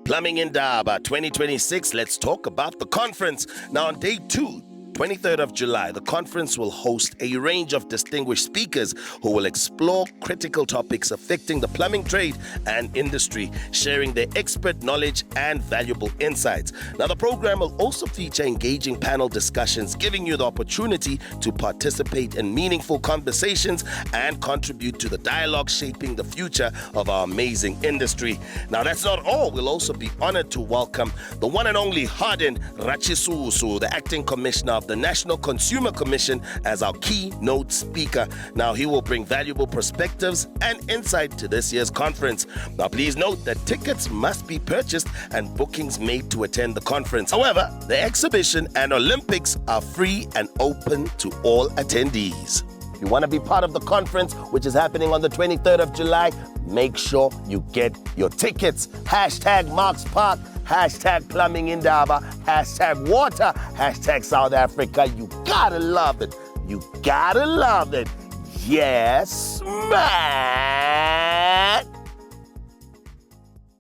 Plumbing Indaba 2026, let's talk about the conference. Now on day 2, 23rd of July, the conference will host a range of distinguished speakers who will explore critical topics affecting the plumbing trade and industry, sharing their expert knowledge and valuable insights. Now, the program will also feature engaging panel discussions, giving you the opportunity to participate in meaningful conversations and contribute to the dialogue shaping the future of our amazing industry. Now, that's not all. We'll also be honored to welcome the one and only 𝗲𝗙𝗄𝗂, the acting commissioner of the National Consumer Commission, as our keynote speaker. Now, he will bring valuable perspectives and insight to this year's conference. Now, please note that tickets must be purchased and bookings made to attend the conference. However, the exhibition and Olympics are free and open to all attendees. If you want to be part of the conference, which is happening on the 23rd of July, make sure you get your tickets. #MarksPark, #Plumbing Indaba, #water, #South Africa. You gotta love it. You gotta love it. Yes, man.